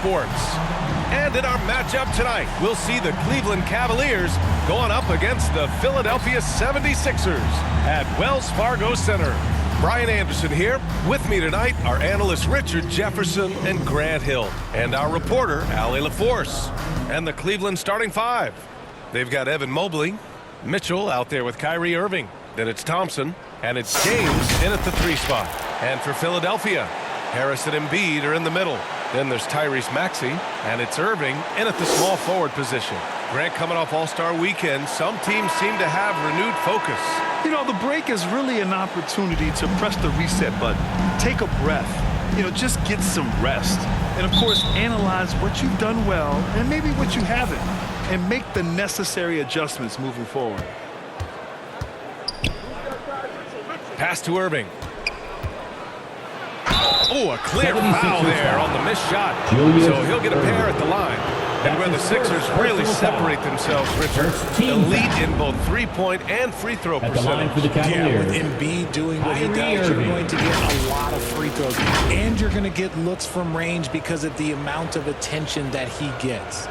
sports. And in our matchup tonight, we'll see the Cleveland Cavaliers going up against the Philadelphia 76ers at Wells Fargo Center. Brian Anderson here. With me tonight are analysts Richard Jefferson and Grant Hill, and our reporter, Allie LaForce. And the Cleveland starting five. They've got Evan Mobley, Mitchell out there with Kyrie Irving. Then it's Thompson, and it's James in at the 3 spot. And for Philadelphia, Harris and Embiid are in the middle. Then there's Tyrese Maxey, and it's Irving in at the small forward position. Grant, coming off All-Star Weekend, some teams seem to have renewed focus. You know, the break is really an opportunity to press the reset button, take a breath, just get some rest. And, of course, analyze what you've done well and maybe what you haven't, and make the necessary adjustments moving forward. Pass to Irving. Oh, a clear foul there on the missed shot. So he'll get a pair at the line. And where the Sixers really separate themselves, Richard, elite in both three-point and free-throw percentage. Yeah, with Embiid doing what he does, you're going to get a lot of free throws. And you're going to get looks from range because of the amount of attention that he gets.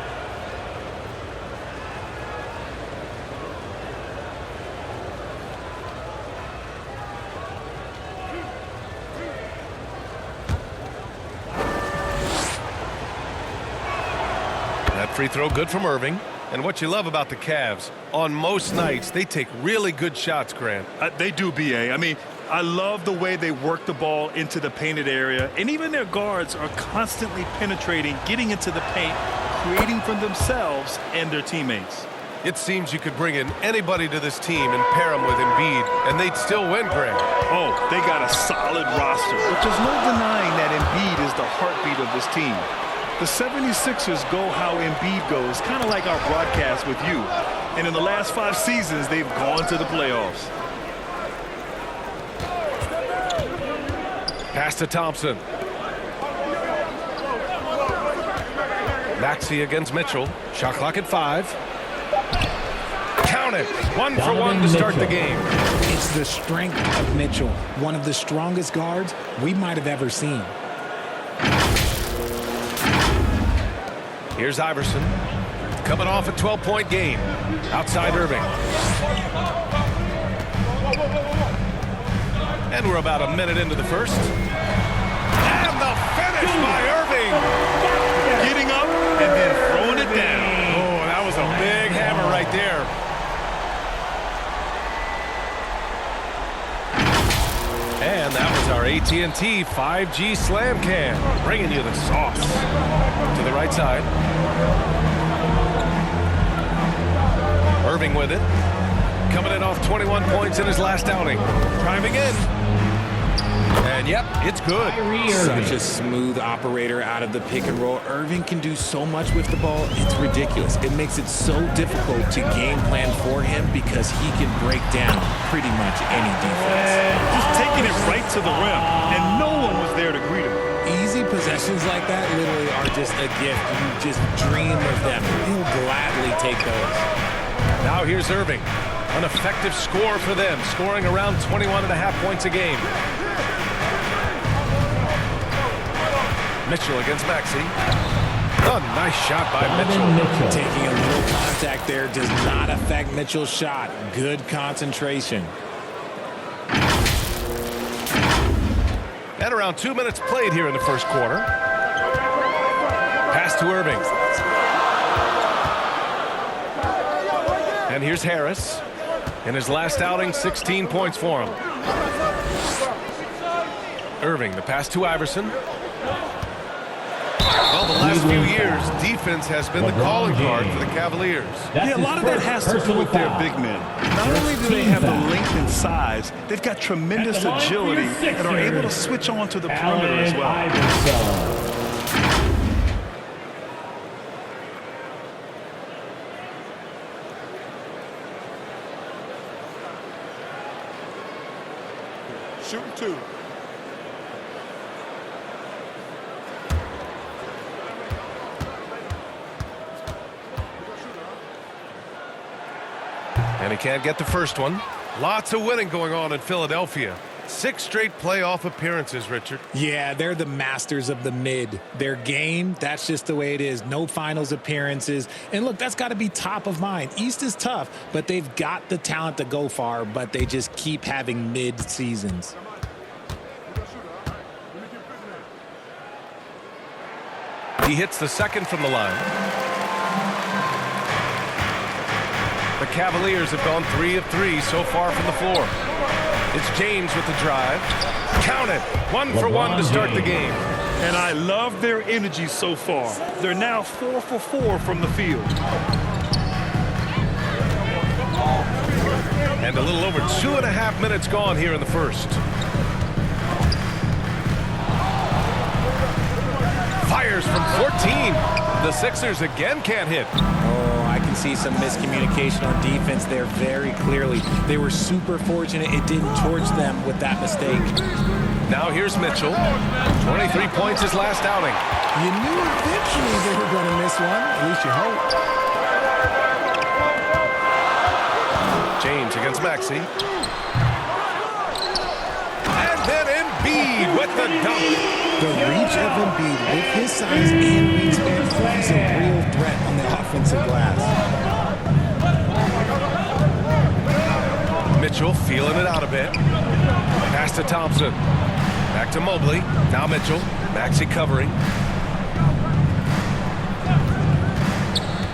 Free throw good from Irving. And what you love about the Cavs, on most nights, they take really good shots, Grant. They do, B.A. I mean, I love the way they work the ball into the painted area. And even their guards are constantly penetrating, getting into the paint, creating for themselves and their teammates. It seems you could bring in anybody to this team and pair them with Embiid, and they'd still win, Grant. Oh, they got a solid roster. But there's no denying that Embiid is the heartbeat of this team. The 76ers go how Embiid goes, kind of like our broadcast with you. And in the last 5 seasons, they've gone to the playoffs. Pass to Thompson. Maxey against Mitchell. Shot clock at 5. Count it. 1 for 1 to start the game. It's the strength of Mitchell, one of the strongest guards we might have ever seen. Here's Iverson, coming off a 12-point game. Outside Irving. And we're about a minute into the first. And the finish by Irving. Getting up and then throwing it down. Oh, that was a big hammer right there. And that was our AT&T 5G Slam Cam, bringing you the sauce. To the right side. Irving with it. Coming in off 21 points in his last outing. Driving in. And yep, it's good. Such a smooth operator out of the pick and roll. Irving can do so much with the ball, it's ridiculous. It makes it so difficult to game plan for him because he can break down pretty much any defense. Just taking it right to the rim, and no one was there to greet him. Easy possessions like that literally are just a gift. You just dream of them. He'll gladly take those. Now here's Irving. An effective score for them, scoring around 21.5 points a game. Mitchell against Maxey. A nice shot by Mitchell. Taking a little contact there does not affect Mitchell's shot. Good concentration. And around 2 minutes played here in the first quarter. Pass to Irving. And here's Harris. In his last outing, 16 points for him. Irving, the pass to Iverson. Well, the last few years, defense has been the calling card for the Cavaliers. Yeah, a lot of that has to do with their big men. Not only do they have the length and size, they've got tremendous agility and are able to switch on to the perimeter as well. Shooting 2. And he can't get the first one. Lots of winning going on in Philadelphia. 6 straight playoff appearances, Richard. Yeah, they're the masters of the mid. Their game, that's just the way it is. No finals appearances. And look, that's got to be top of mind. East is tough, but they've got the talent to go far, but they just keep having mid seasons. He hits the second from the line. The Cavaliers have gone 3 of 3 so far from the floor. It's James with the drive. Count it. 1 for 1 to start the game. And I love their energy so far. They're now 4 for 4 from the field. And a little over 2.5 minutes gone here in the first. Fires from 14. The Sixers again can't hit. Oh, I can see some miscommunication on defense there very clearly. They were super fortunate it didn't torch them with that mistake. Now here's Mitchell. 23 points his last outing. You knew eventually they were going to miss one. At least you hope. James against Maxey. And then Embiid with the dunk. The reach of Embiid with his size and wingspan, he's a real threat on the offensive glass. Mitchell feeling it out a bit. Pass to Thompson. Back to Mobley. Now Mitchell. Maxey covering.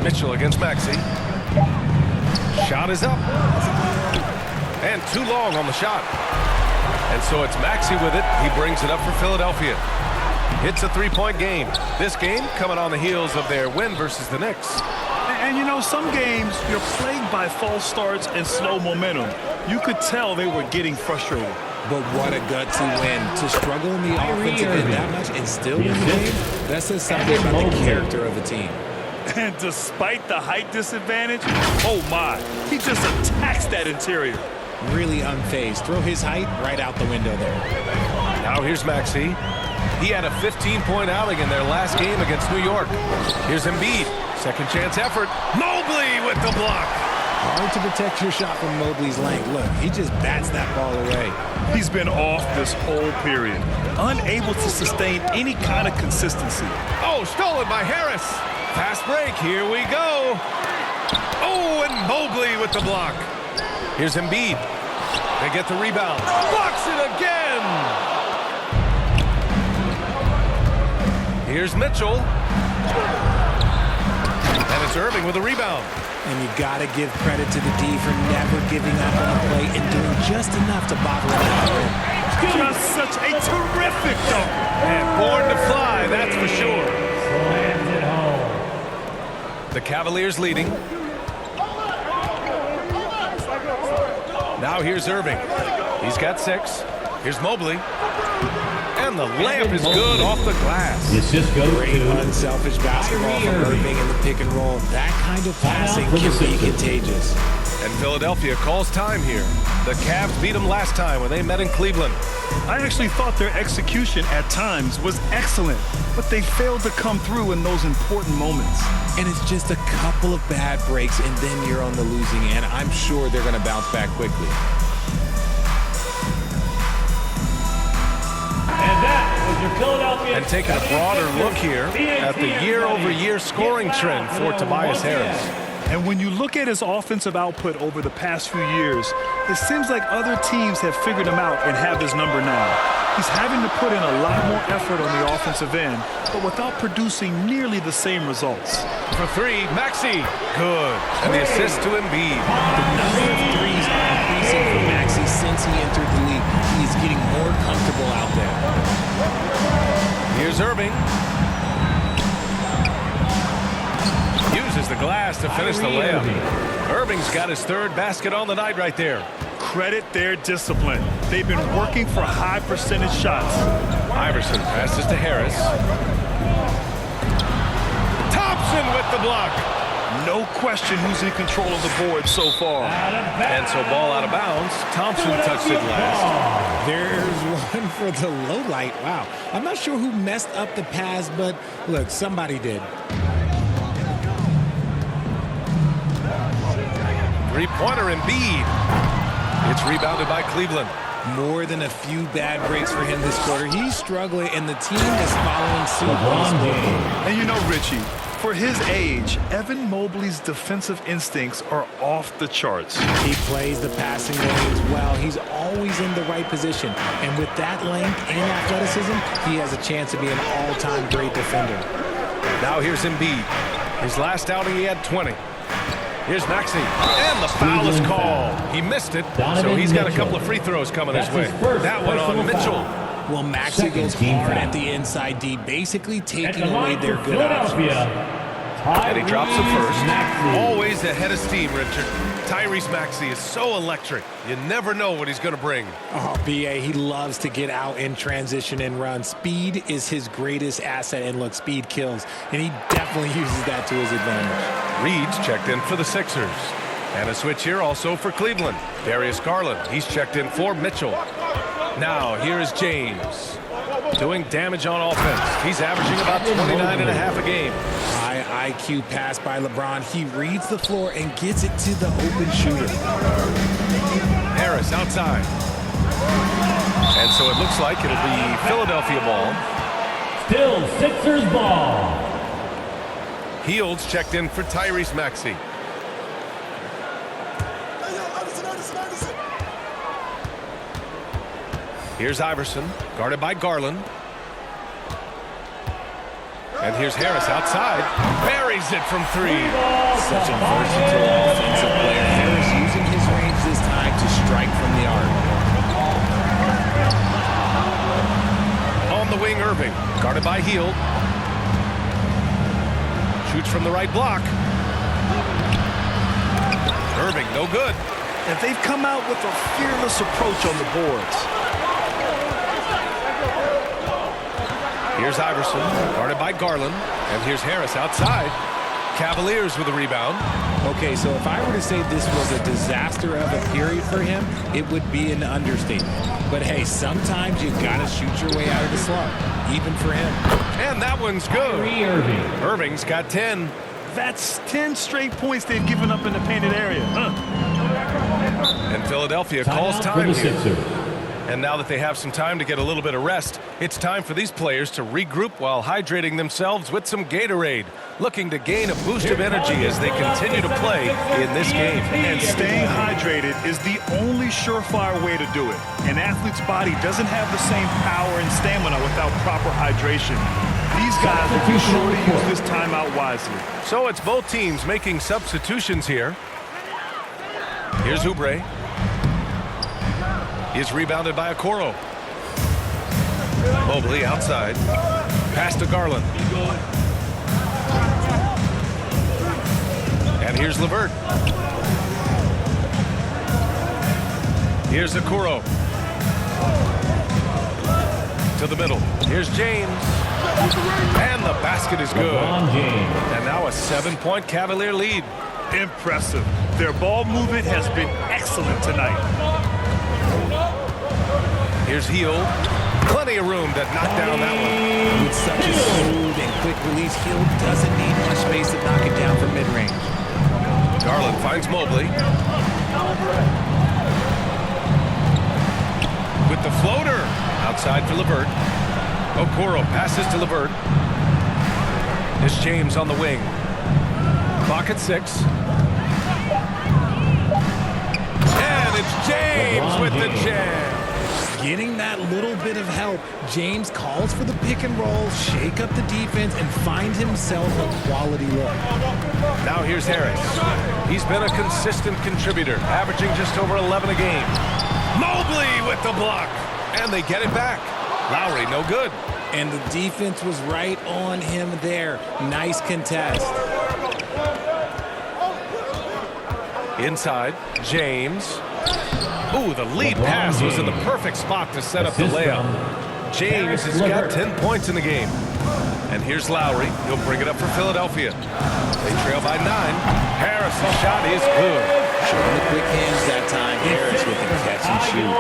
Mitchell against Maxey. Shot is up. And too long on the shot. And so it's Maxey with it. He brings it up for Philadelphia. It's a 3-point game. This game coming on the heels of their win versus the Knicks. And you know, some games you're plagued by false starts and slow momentum. You could tell they were getting frustrated. But what a gutsy win. To struggle in the offensive end that much and still win the game, that says something about the character of a team. And despite the height disadvantage, oh my, he just attacks that interior. Really unfazed. Throw his height right out the window there. Now here's Maxey. He had a 15-point outing in their last game against New York. Here's Embiid. Second chance effort. Mobley with the block. Hard to protect your shot from Mobley's length. Look, he just bats that ball away. He's been off this whole period, unable to sustain any kind of consistency. Oh, stolen by Harris. Fast break. Here we go. Oh, and Mobley with the block. Here's Embiid. They get the rebound. Blocks it again. Here's Mitchell. And it's Irving with a rebound. And you got to give credit to the D for never giving up on the play and doing just enough to bottle it out. Just such a terrific dunk. And born to fly, that's for sure. The Cavaliers leading. Now here's Irving. He's got 6. Here's Mobley. And the layup is good off the glass. It's just great unselfish basketball from Irving in the pick and roll. That kind of passing can be contagious. And Philadelphia calls time here. The Cavs beat them last time when they met in Cleveland. I actually thought their execution at times was excellent, but they failed to come through in those important moments. And it's just a couple of bad breaks, and then you're on the losing end. I'm sure they're going to bounce back quickly. And that was your Philadelphia. And taking a broader look here at the year-over-year scoring trend for Tobias Harris. And when you look at his offensive output over the past few years, it seems like other teams have figured him out and have his number now. He's having to put in a lot more effort on the offensive end, but without producing nearly the same results. For 3, Maxey. Good. And the assist to Embiid. The number of threes are increasing for Maxey since he entered the league. He's getting more comfortable out there. Here's Irving. Uses the glass to finish the layup. Irving's got his 3rd basket on the night right there. Credit their discipline. They've been working for high percentage shots. Iverson passes to Harris. Thompson with the block. No question who's in control of the board so far. And so ball out of bounds. Thompson touched it last. There's one for the low light. Wow. I'm not sure who messed up the pass, but look, somebody did. 3-pointer Embiid. It's rebounded by Cleveland. More than a few bad breaks for him this quarter. He's struggling, and the team is following suit on the scoreboard. And you know, Richie, for his age, Evan Mobley's defensive instincts are off the charts. He plays the passing lanes well. He's always in the right position. And with that length and athleticism, he has a chance to be an all-time great defender. Now here's Embiid. His last outing, he had 20. Here's Maxey, and the foul is called. He missed it, so he's got a couple of free throws coming his way. That one on Mitchell. Well, Maxey goes hard at the inside D, basically taking away their good options. And he drops the first. Always ahead of steam, Richard. Tyrese Maxey is so electric. You never know what he's going to bring. Oh, B.A., he loves to get out in transition and run. Speed is his greatest asset, and look, speed kills. And he definitely uses that to his advantage. Reed's checked in for the Sixers. And a switch here also for Cleveland. Darius Garland, he's checked in for Mitchell. Now, here is James. Doing damage on offense. He's averaging about 29.5 a game. High IQ pass by LeBron. He reads the floor and gets it to the open shooter. Harris outside. And so it looks like it'll be Philadelphia ball. Still Sixers ball. Heald's checked in for Tyrese Maxey. Here's Iverson, guarded by Garland. And here's Harris outside. Buries it from three. Such a versatile offensive player. Harris using his range this time to strike from the arc. On the wing, Irving, guarded by Hield. Shoots from the right block. Irving, no good. And they've come out with a fearless approach on the boards. Here's Iverson, guarded by Garland. And here's Harris outside. Cavaliers with a rebound. Okay, so if I were to say this was a disaster of a period for him, it would be an understatement. But hey, sometimes you gotta shoot your way out of the slump, even for him. And that one's good. Irving. Irving's got 10. That's 10 straight points they've given up in the painted area. And Philadelphia calls time here. And now that they have some time to get a little bit of rest, it's time for these players to regroup while hydrating themselves with some Gatorade, looking to gain a boost of energy as they continue to play in this game. And staying hydrated is the only surefire way to do it. An athlete's body doesn't have the same power and stamina without proper hydration. These guys will be sure to use this timeout wisely. So it's both teams making substitutions here. Here's Oubre. He's rebounded by Okoro. Mobley outside. Pass to Garland. And here's LeVert. Here's Okoro. To the middle. Here's James. And the basket is good. And now a 7-point Cavalier lead. Impressive. Their ball movement has been excellent tonight. Here's Hield. Plenty of room to knock down that one. With such a smooth and quick release, Hield doesn't need much space to knock it down from mid-range. Garland finds Mobley. With the floater. Outside for LeVert. Okoro passes to LeVert. Here's James on the wing. Clock at 6. And it's James with the jam. Getting that little bit of help, James calls for the pick and roll, shake up the defense, and find himself a quality look. Now here's Harris. He's been a consistent contributor, averaging just over 11 a game. Mobley with the block. And they get it back. Lowry, no good. And the defense was right on him there. Nice contest. Inside, James. Ooh, the lead pass was in the perfect spot to set up the layup. James has got 10 points in the game. And here's Lowry. He'll bring it up for Philadelphia. They trail by 9. Harris' shot is good. Showing the quick hands that time. Harris with the catch and shoot.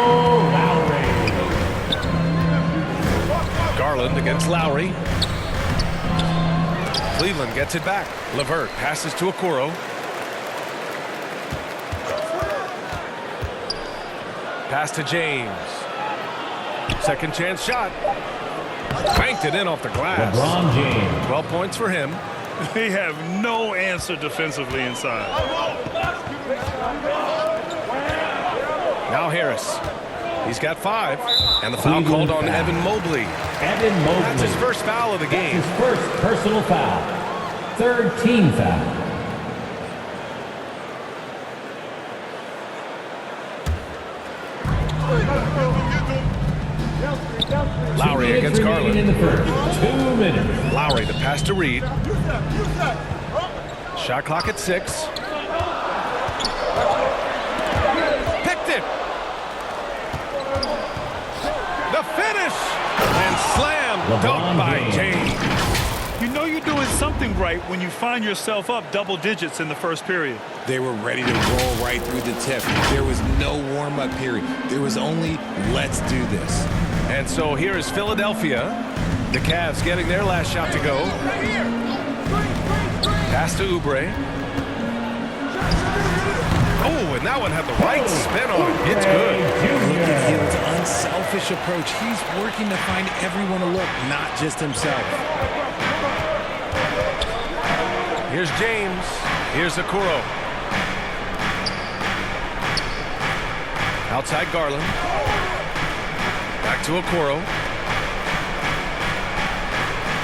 Garland against Lowry. Cleveland gets it back. LeVert passes to Okoro. Pass to James. Second chance shot. Banked it in off the glass. LeBron James. 12 points for him. They have no answer defensively inside. Now Harris. He's got 5. And the foul called on Evan Mobley. Evan Mobley. That's his first foul of the game. His first personal foul. Third team foul. Lowry against Garland. In the first. 2 minutes. Lowry, the pass to Reed. Shot clock at 6. Picked it. The finish. And slam dunked by James. You know you're doing something right when you find yourself up double digits in the first period. They were ready to roll right through the tip. There was no warm-up period. There was only, let's do this. And so here is Philadelphia. The Cavs getting their last shot to go. Pass to Oubre. Oh, and that one had the right spin on it. It's good. Look at Hield's unselfish approach. He's working to find everyone a look, not just himself. Here's James. Here's Okoro. Outside Garland. Back to Okoro.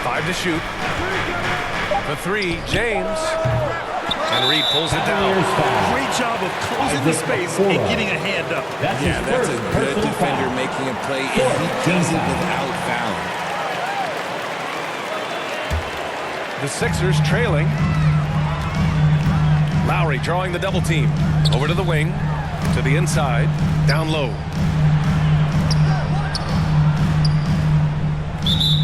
5 to shoot. The 3, James. And Reed pulls it down. Great job of closing the space and getting a hand up. That's That's a good defender making a play, and he does it without fouling. The Sixers trailing. Lowry drawing the double team. Over to the wing. To the inside. Down low.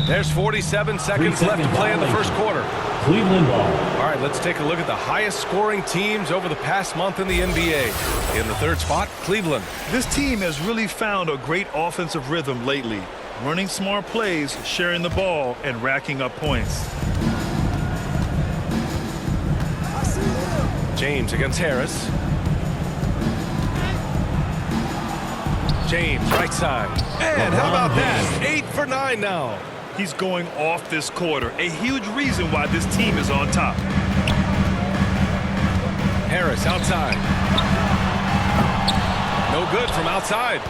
There's 47 seconds left to play in the first quarter. Cleveland ball. All right, let's take a look at the highest scoring teams over the past month in the NBA. In the third spot, Cleveland. This team has really found a great offensive rhythm lately. Running smart plays, sharing the ball, and racking up points. James against Harris. James, right side. And how about that? 8 for 9 now. He's going off this quarter, a huge reason why this team is on top. Harris outside. No good from outside.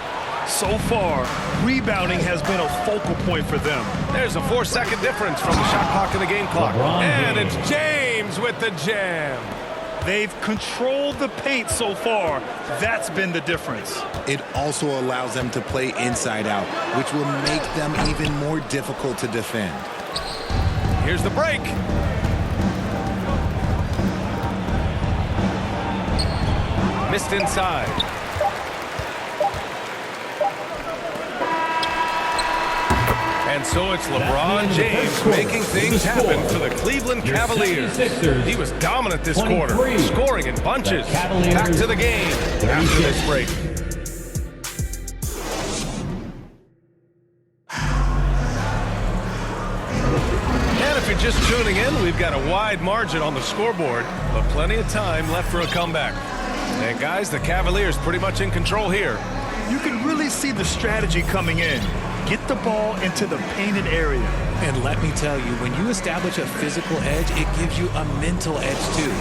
So far, rebounding has been a focal point for them. There's a 4-second difference from the shot clock to the game clock. And it's James with the jam. They've controlled the paint so far. That's been the difference. It also allows them to play inside out, which will make them even more difficult to defend. Here's the break. Missed inside. And so it's LeBron James making things happen for the Cleveland Cavaliers. He was dominant this quarter, scoring in bunches. Back to the game after this break. And if you're just tuning in, we've got a wide margin on the scoreboard, but plenty of time left for a comeback. And guys, the Cavaliers pretty much in control here. You can really see the strategy coming in. Get the ball into the painted area. And let me tell you, when you establish a physical edge, it gives you a mental edge too.